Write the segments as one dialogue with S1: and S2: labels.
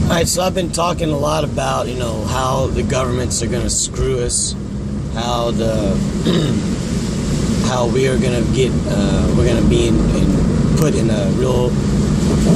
S1: Alright, so I've been talking a lot about, how the governments are going to screw us, how how we are going to we're going to be put in a real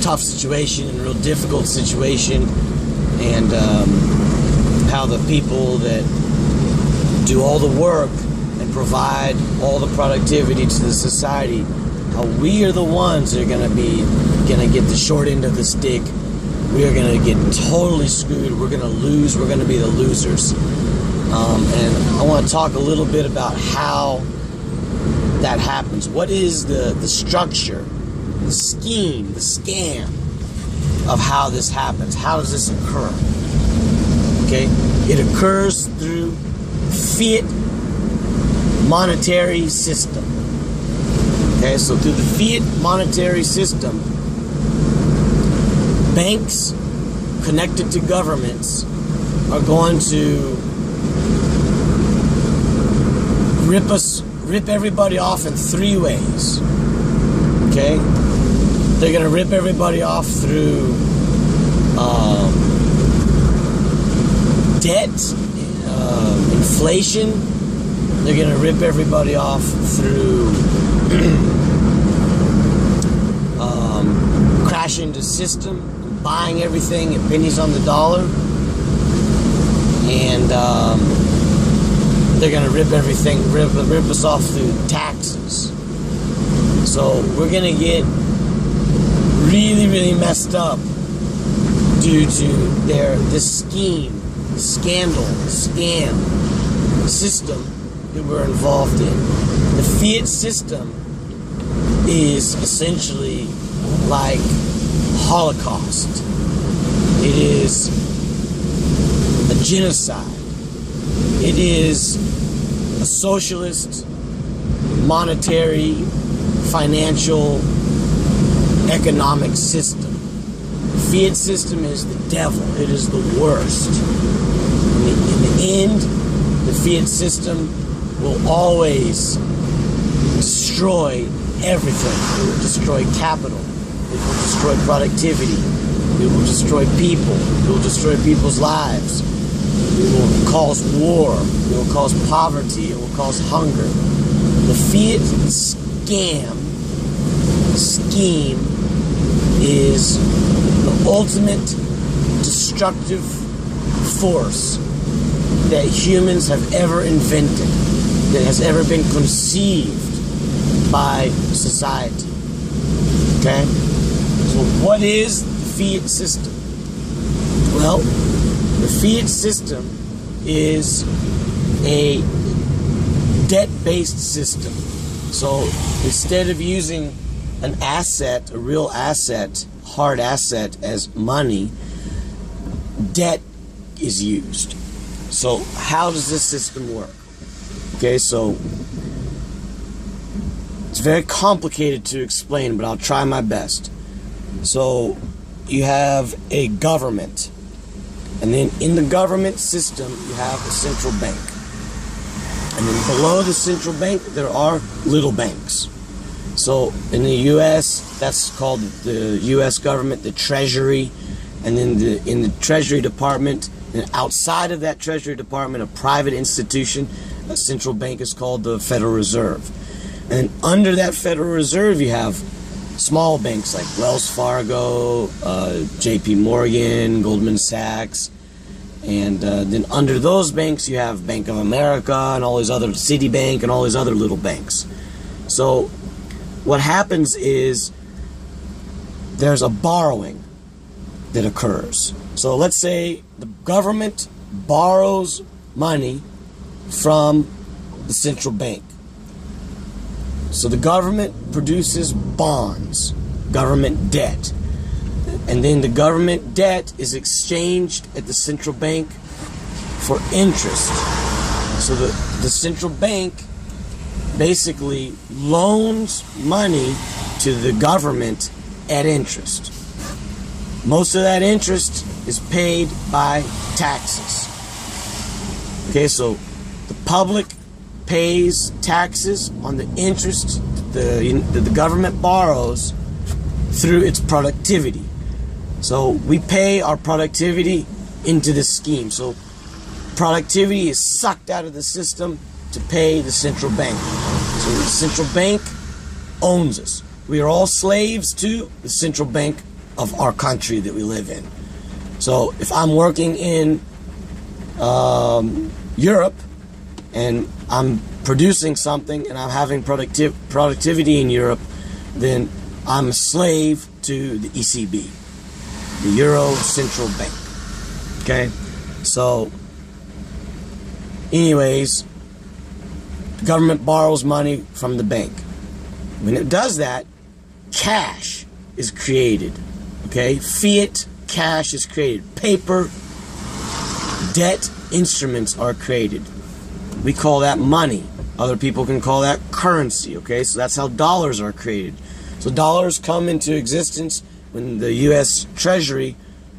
S1: tough situation, a real difficult situation, and how the people that do all the work and provide all the productivity to the society, how we are the ones that are going to get the short end of the stick. We are going to get totally screwed. We're going to lose. We're going to be the losers. And I want to talk a little bit about how that happens. What is the structure, the scheme, the scam of how this happens? How does this occur? Okay? It occurs through Fiat monetary system. Okay? So through the Fiat monetary system, banks connected to governments are going to rip everybody off in three ways. Okay? They're going to rip everybody off through debt, inflation. They're going to rip everybody off through crashing the system, buying everything at pennies on the dollar, and they're going to rip us off through taxes. So we're going to get really, really messed up due to this scheme, scam system that we're involved in. The Fiat system is essentially like Holocaust. It is a genocide. It is a socialist, monetary, financial, economic system. The Fiat system is the devil. It is the worst. In the end, the Fiat system will always destroy everything. It will destroy capital. It will destroy productivity. It will destroy people. It will destroy people's lives. It will cause war. It will cause poverty. It will cause hunger. The Fiat scheme is the ultimate destructive force that humans have ever invented, that has ever been conceived by society. Okay? So what is the Fiat system? Well, the Fiat system is a debt-based system. So instead of using an asset, a real asset, hard asset as money, debt is used. So how does this system work? Okay, so it's very complicated to explain, but I'll try my best. So you have a government, and then in the government system you have a central bank, and then below the central bank there are little banks. So in the U.S. that's called the U.S. government, the Treasury, and then in the Treasury Department, and outside of that Treasury Department, a private institution, a central bank is called the Federal Reserve. And under that Federal Reserve you have small banks like Wells Fargo, JP Morgan, Goldman Sachs, and then under those banks you have Bank of America and all these other, Citibank and all these other little banks. So what happens is there's a borrowing that occurs. So let's say the government borrows money from the central bank. So the government produces bonds, government debt, and then the government debt is exchanged at the central bank for interest. So the central bank basically loans money to the government at interest. Most of that interest is paid by taxes. Okay, so the public pays taxes on the interest that the government borrows through its productivity. So we pay our productivity into this scheme. So productivity is sucked out of the system to pay the central bank. So the central bank owns us. We are all slaves to the central bank of our country that we live in. So if I'm working in Europe and I'm producing something and I'm having productivity in Europe, then I'm a slave to the ECB, the Euro Central Bank. Okay? So, anyways, the government borrows money from the bank. When it does that, cash is created. Okay? Fiat cash is created. Paper, debt instruments are created. We call that money. Other people can call that currency. Okay? So that's how dollars are created. So dollars come into existence when the U.S. Treasury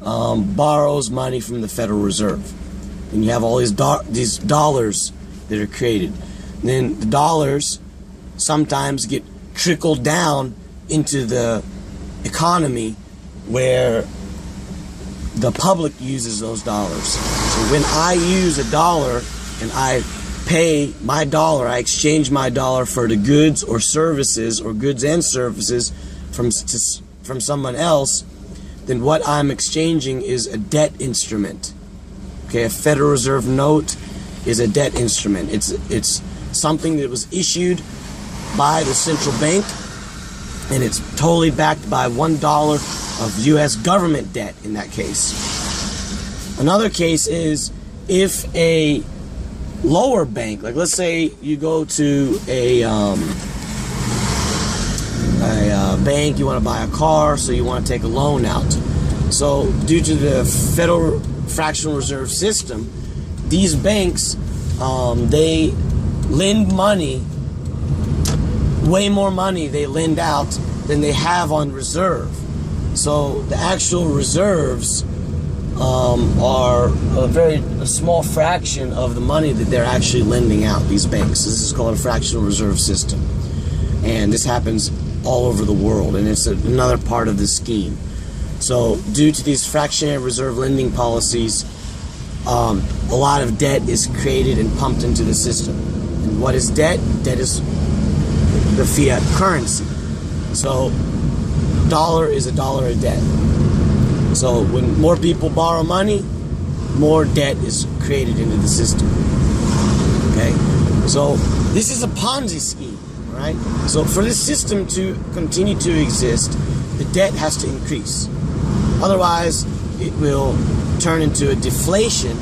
S1: borrows money from the Federal Reserve. And you have all these dollars that are created. And then the dollars sometimes get trickled down into the economy where the public uses those dollars. So when I use a dollar and I pay my dollar, I exchange my dollar for the goods or services, or goods and services from someone else, then what I'm exchanging is a debt instrument. Okay, a Federal Reserve note is a debt instrument. It's something that was issued by the central bank, and it's totally backed by $1 of U.S. government debt in that case. Another case is if a lower bank, like let's say you go to a bank, you want to buy a car, so you want to take a loan out. So due to the Federal Fractional Reserve System, these banks, they lend money, way more money they lend out than they have on reserve. So the actual reserves are a small fraction of the money that they're actually lending out, these banks. This is called a fractional reserve system. And this happens all over the world, and it's another part of the scheme. So due to these fractional reserve lending policies, a lot of debt is created and pumped into the system. And what is debt? Debt is the fiat currency. So dollar is a dollar of debt. So when more people borrow money, more debt is created into the system. Okay? So this is a Ponzi scheme, right? So for this system to continue to exist, the debt has to increase. Otherwise, it will turn into a deflation.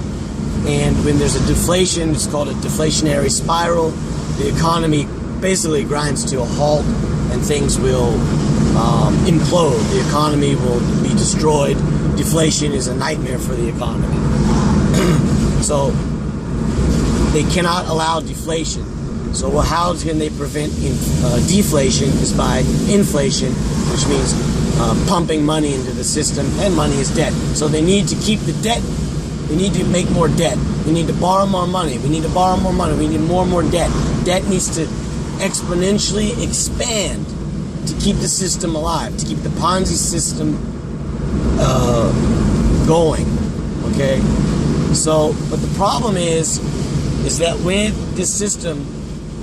S1: And when there's a deflation, it's called a deflationary spiral. The economy basically grinds to a halt, and things will implode. The economy will be destroyed. Deflation is a nightmare for the economy. So they cannot allow deflation. So how can they prevent deflation? Is by inflation, which means pumping money into the system, and money is debt. So they need to keep the debt. They need to make more debt. We need to borrow more money. We need to borrow more money. We need more and more debt. Debt needs to exponentially expand to keep the system alive, to keep the Ponzi system going. Okay? So, but the problem is that with this system,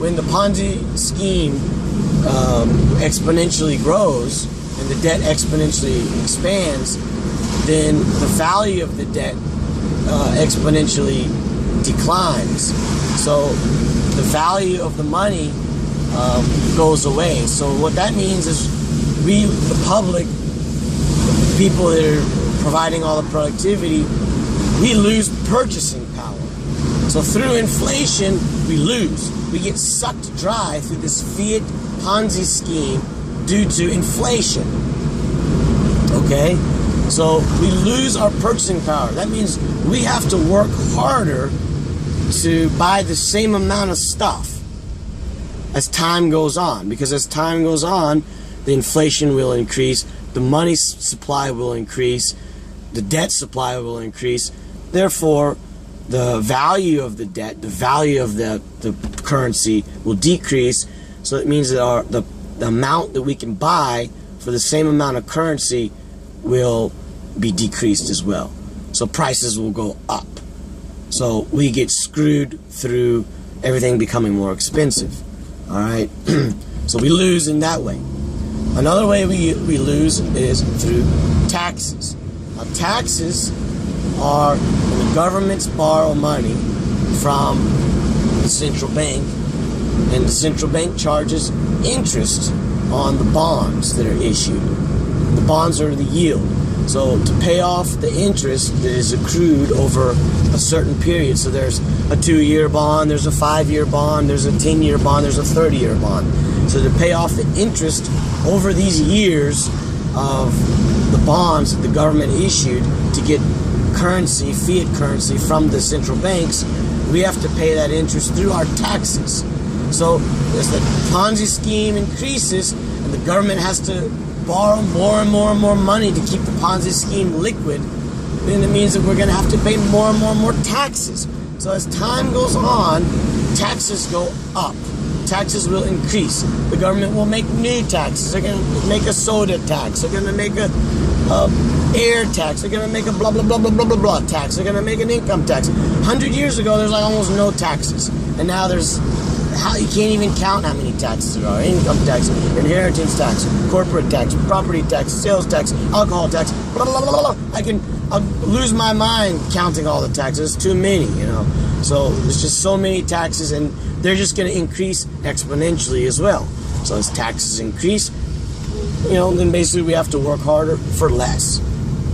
S1: when the Ponzi scheme exponentially grows and the debt exponentially expands, then the value of the debt exponentially declines. So the value of the money goes away. So what that means is we, the public, the people that are providing all the productivity, we lose purchasing power. So through inflation, we lose. We get sucked dry through this fiat Ponzi scheme due to inflation. Okay? So we lose our purchasing power. That means we have to work harder to buy the same amount of stuff as time goes on. Because as time goes on, the inflation will increase, the money supply will increase, the debt supply will increase. Therefore, the value of the debt, the value of the currency will decrease. So it means that the amount that we can buy for the same amount of currency will be decreased as well. So prices will go up. So we get screwed through everything becoming more expensive. All right. So we lose in that way. Another way we lose is through taxes. Now, taxes are when the governments borrow money from the central bank, and the central bank charges interest on the bonds that are issued. The bonds are the yield. So to pay off the interest that is accrued over a certain period, so there's a 2-year bond, there's a 5-year bond, there's a 10-year bond, there's a 30-year bond. So to pay off the interest over these years of the bonds that the government issued to get currency, fiat currency from the central banks, we have to pay that interest through our taxes. So as the Ponzi scheme increases and the government has to borrow more and more and more money to keep the Ponzi scheme liquid, then it means that we're going to have to pay more and more and more taxes. So as time goes on, taxes go up. Taxes will increase. The government will make new taxes. They're going to make a soda tax. They're going to make a air tax. They're going to make a blah, blah, blah, blah, blah, blah, blah tax. They're going to make an income tax. 100 years ago, there's like almost no taxes. And now you can't even count how many taxes there are. Income tax, inheritance tax, corporate tax, property tax, sales tax, alcohol tax, blah, blah, blah, blah. I'll lose my mind counting all the taxes. It's too many, you know. So there's just so many taxes, and they're just going to increase exponentially as well. So as taxes increase, you know, then basically we have to work harder for less.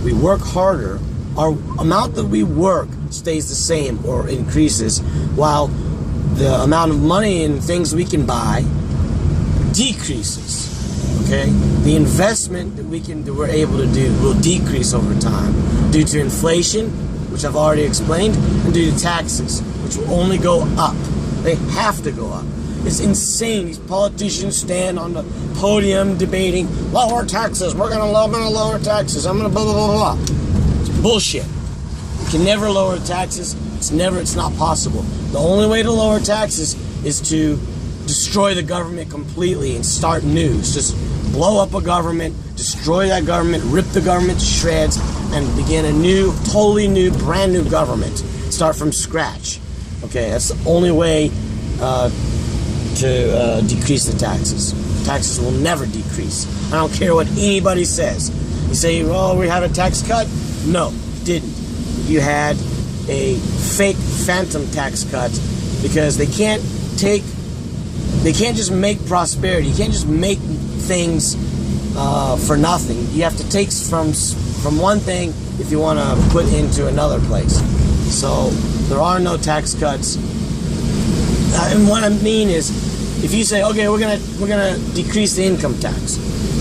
S1: We work harder. Our amount that we work stays the same or increases, while the amount of money and things we can buy decreases. Okay, the investment that we're able to do will decrease over time due to inflation, which I've already explained, and due to taxes, which will only go up. They have to go up. It's insane. These politicians stand on the podium debating, lower taxes, we're gonna lower taxes, I'm gonna blah, blah, blah, blah. It's bullshit. You can never lower taxes. It's not possible. The only way to lower taxes is to destroy the government completely and start new. It's just blow up a government, destroy that government, rip the government to shreds, and begin a new, totally new, brand new government. Start from scratch. Okay, that's the only way to decrease the taxes. Taxes will never decrease. I don't care what anybody says. You say, well, we had a tax cut? No, didn't. You had a fake phantom tax cut because they can't just make prosperity. You can't just make things for nothing. You have to take from one thing if you want to put into another place. So there are no tax cuts. And what I mean is, if you say, okay, we're gonna decrease the income tax.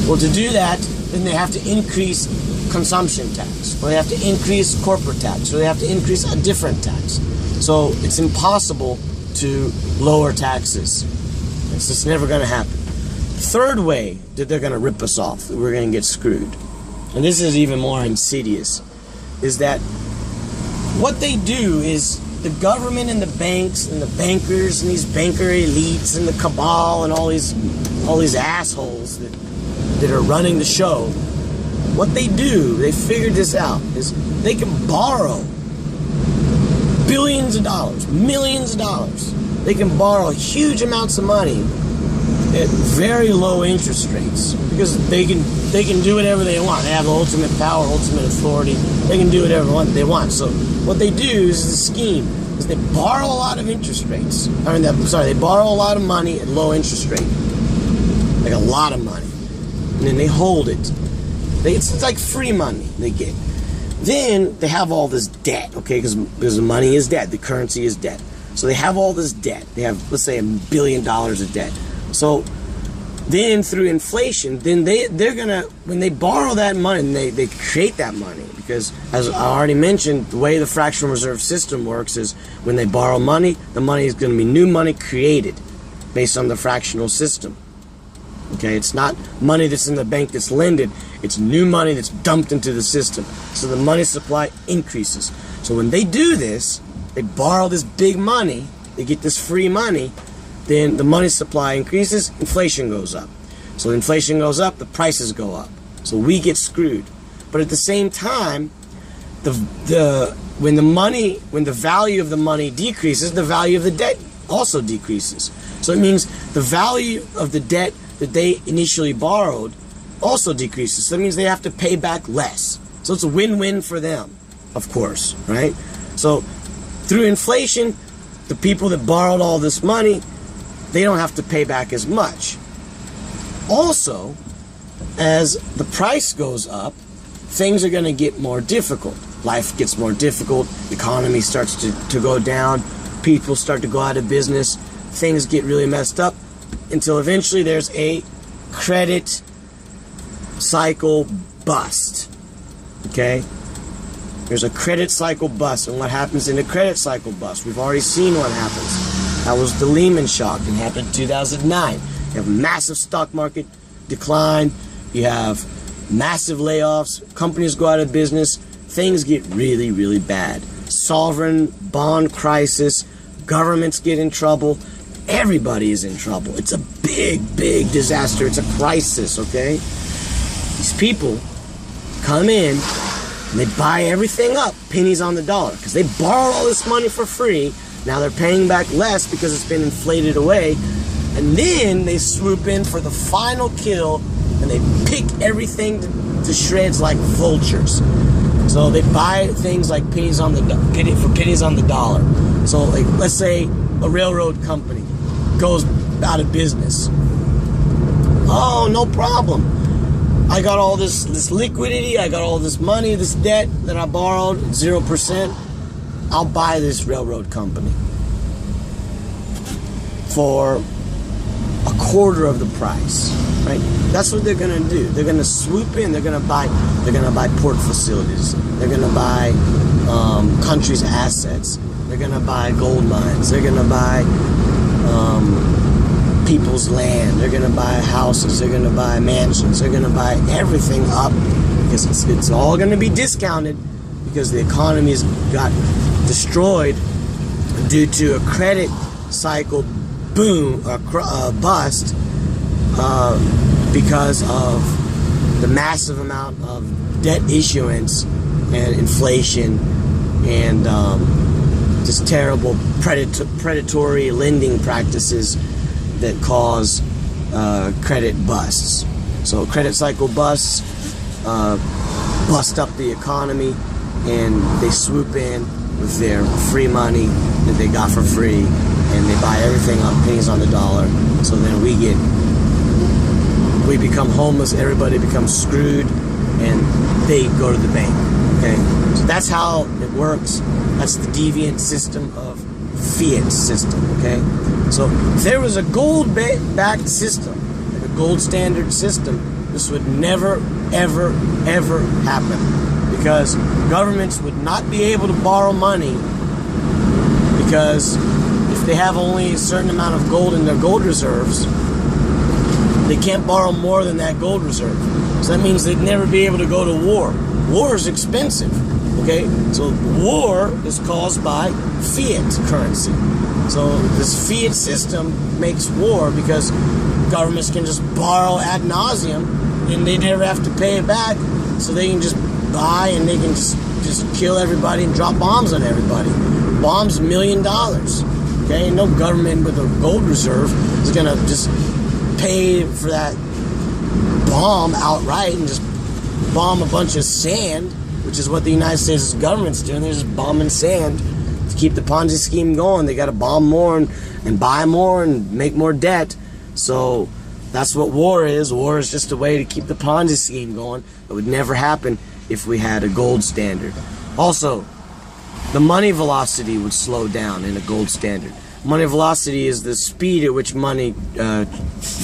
S1: Well, to do that, then they have to increase consumption tax, or they have to increase corporate tax, or they have to increase a different tax. So it's impossible to lower taxes. It's just never going to happen. Third way that they're going to rip us off, that we're going to get screwed, and this is even more insidious, is that what they do is the government and the banks and the bankers and these banker elites and the cabal and all these assholes that are running the show, what they do, they figured this out, is they can borrow billions of dollars, millions of dollars. They can borrow huge amounts of money at very low interest rates because they can do whatever they want. They have ultimate power, ultimate authority. They can do whatever they want. So what they do is the scheme is they borrow a lot of interest rates. They borrow a lot of money at low interest rate, like a lot of money, and then they hold it. It's like free money they get. Then they have all this debt, okay, because the money is debt, the currency is debt. So they have all this debt. They have, let's say, $1 billion of debt. So then through inflation, then they're gonna, when they borrow that money, and they create that money, because as I already mentioned, the way the fractional reserve system works is when they borrow money, the money is going to be new money created based on the fractional system. Okay, it's not money that's in the bank that's lended, it's new money that's dumped into the system. So the money supply increases. So when they do this, they borrow this big money, they get this free money, then the money supply increases, inflation goes up. So inflation goes up, the prices go up. So we get screwed. But at the same time, when the value of the money decreases, the value of the debt also decreases. So it means the value of the debt that they initially borrowed also decreases. So it means they have to pay back less. So it's a win-win for them, of course, right? So through inflation, the people that borrowed all this money, they don't have to pay back as much. Also, as the price goes up, things are going to get more difficult. Life gets more difficult. The economy starts to go down. People start to go out of business. Things get really messed up until eventually there's a credit cycle bust. Okay? There's a credit cycle bust. And what happens in a credit cycle bust? We've already seen what happens. That was the Lehman shock. It happened in 2009. You have massive stock market decline. You have massive layoffs. Companies go out of business. Things get really, really bad. Sovereign bond crisis. Governments get in trouble. Everybody is in trouble. It's a big, big disaster. It's a crisis, okay? These people come in and they buy everything up, pennies on the dollar, because they borrowed all this money for free. Now they're paying back less because it's been inflated away. And then they swoop in for the final kill and they pick everything to shreds like vultures. So they buy things like pennies on the dollar. So like, let's say a railroad company goes out of business. Oh, no problem. I got all this liquidity, I got all this money, this debt that I borrowed, 0%. I'll buy this railroad company for a quarter of the price, right? That's what they're gonna do. They're gonna swoop in. They're gonna buy port facilities. They're gonna buy countries' assets. They're gonna buy gold mines. They're gonna buy people's land. They're gonna buy houses. They're gonna buy mansions. They're gonna buy everything up because it's all gonna be discounted because the economy's got destroyed due to a credit cycle boom or bust because of the massive amount of debt issuance and inflation and just terrible predatory lending practices that cause credit busts. So credit cycle busts bust up the economy, and they swoop in with their free money that they got for free, and they buy everything on pennies on the dollar. So then we become homeless, everybody becomes screwed, and they go to the bank. Okay, so that's how it works. That's the deviant system of Fiat system. Okay, so if there was a gold-backed system, like a gold standard system, this would never, ever, ever happen, because governments would not be able to borrow money, because if they have only a certain amount of gold in their gold reserves, they can't borrow more than that gold reserve. So that means they'd never be able to go to war. War is expensive, okay? So war is caused by fiat currency. So this fiat system makes war because governments can just borrow ad nauseum and they never have to pay it back, so they can just buy and they can just kill everybody and drop bombs on everybody. Bombs, $1 million, okay? No government with a gold reserve is gonna just pay for that bomb outright and just bomb a bunch of sand, which is what the United States government's doing. They're just bombing sand to keep the Ponzi scheme going. They got to bomb more and buy more and make more debt. So that's what war is. War is just a way to keep the Ponzi scheme going. It would never happen if we had a gold standard. Also, the money velocity would slow down in a gold standard. Money velocity is the speed at which money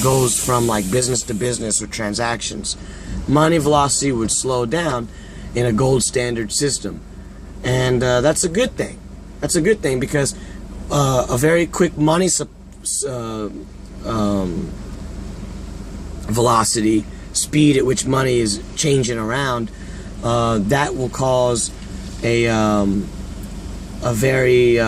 S1: goes from like business to business or transactions. Money velocity would slow down in a gold standard system, and that's a good thing. That's a good thing, because a very quick money velocity, speed at which money is changing around, that will cause a very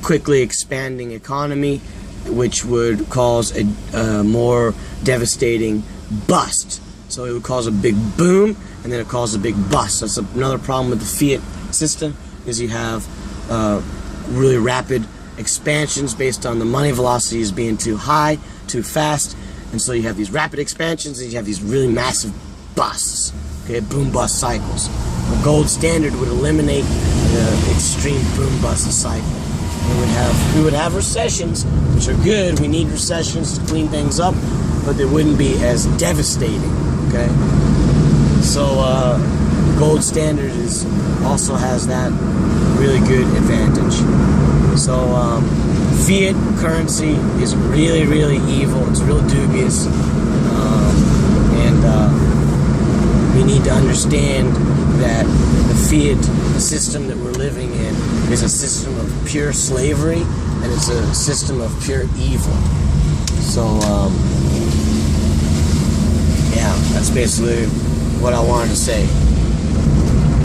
S1: quickly expanding economy, which would cause a more devastating bust. So it would cause a big boom and then it causes a big bust. That's another problem with the Fiat system, is you have really rapid expansions based on the money velocities being too high, too fast, and so you have these rapid expansions and you have these really massive busts, okay, boom-bust cycles. The gold standard would eliminate the extreme boom-bust cycle. We would have recessions, which are good. We need recessions to clean things up, but they wouldn't be as devastating, okay? So gold standard also has that really good advantage. So fiat currency is really, really evil. It's real dubious, and we need to understand that the fiat system that we're living in is a system of pure slavery, and it's a system of pure evil. So yeah, that's basically what I wanted to say.